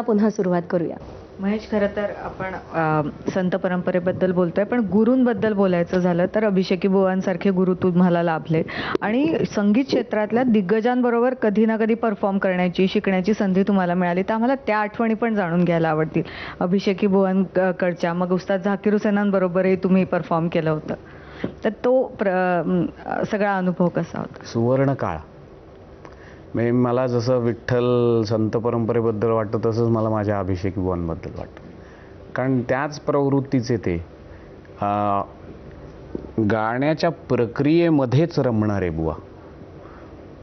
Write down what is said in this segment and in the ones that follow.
पुन्हा सुरुवात करूया. महेश, खरं तर आपण संत परंपरेबद्दल बोलतोय, पण गुरूंबद्दल बोलायचं झालं तर अभिषेकी बुवांसारखे गुरु तुम्हाला लाभले आणि संगीत क्षेत्रातल्या दिग्गजांबरोबर कधी ना कधी परफॉर्म करण्याची, शिकण्याची संधी तुम्हाला मिळाली. तर आम्हाला त्या आठवणी पण जाणून घ्यायला आवडतील. अभिषेकी बुवांकडच्या, मग उस्ताद झाकीर हुसेनांबरोबरही तुम्ही परफॉर्म केलं होतं. तर तो सगळा अनुभव कसा होता? सुवर्ण काळ. म्हणजे मला जसं विठ्ठल संत परंपरेबद्दल वाटतं तसंच मला माझ्या अभिषेकी बुवांबद्दल वाटतं. कारण त्याच प्रवृत्तीचे ते गाण्याच्या प्रक्रियेमध्येच रमणारे बुवा.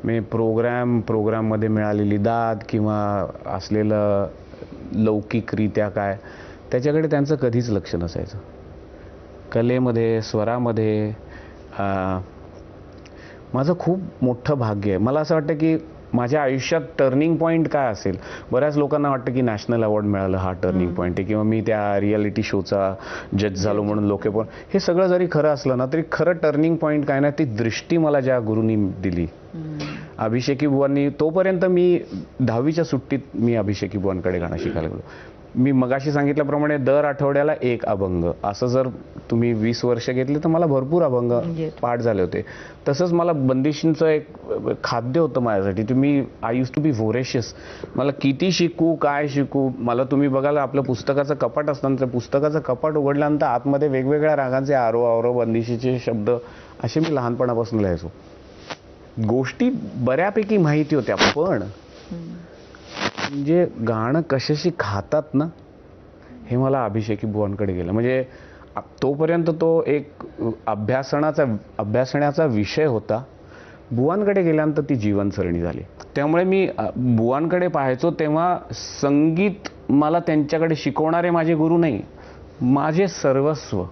म्हणजे प्रोग्राममध्ये मिळालेली दाद किंवा असलेलं लौकिकरित्या काय त्याच्याकडे त्यांचं कधीच लक्ष नसायचं. कलेमध्ये, स्वरामध्ये माझं खूप मोठं भाग्य आहे. मला असं वाटतं की माझ्या आयुष्यात टर्निंग पॉईंट काय असेल. बऱ्याच लोकांना वाटतं की नॅशनल अवॉर्ड मिळालं हा टर्निंग पॉईंट आहे, किंवा मी त्या रियालिटी शोचा जज झालो म्हणून लोक पण. हे सगळं जरी खरं असलं ना तरी खरं टर्निंग पॉईंट काय ना, ती दृष्टी मला ज्या गुरूंनी दिली, अभिषेकी बुवांनी. तोपर्यंत मी 10वीच्या सुट्टीत मी अभिषेकी बुवांकडे गाणं शिकायला गेलो. मी मगाशी सांगितल्याप्रमाणे दर आठवड्याला एक अभंग, असं जर तुम्ही 20 वर्ष घेतले तर मला भरपूर अभंग पाठ झाले होते. तसंच मला बंदिशींचं एक खाद्य होतं माझ्यासाठी. I use to be व्होरेशियस. मला किती शिकू, काय शिकू. मला तुम्ही बघायला आपलं पुस्तकाचं कपाट असताना त्या पुस्तकाचं कपाट उघडल्यानंतर आतमध्ये वेगवेगळ्या रागांचे आरो बंदिशीचे शब्द असे मी लहानपणापासून लिहायचो. गोष्टी बऱ्यापैकी माहिती होत्या, पण म्हणजे गाणं कशाशी खातात ना, हे मला अभिषेकी बुवांकडे गेलं. म्हणजे तोपर्यंत तो एक अभ्यासण्याचा विषय होता. बुवांकडे गेल्यानंतर ती जीवनसरणी झाली. त्यामुळे मी बुवांकडे पाहायचो तेव्हा संगीत मला त्यांच्याकडे शिकवणारे माझे गुरु नाही, माझे सर्वस्व.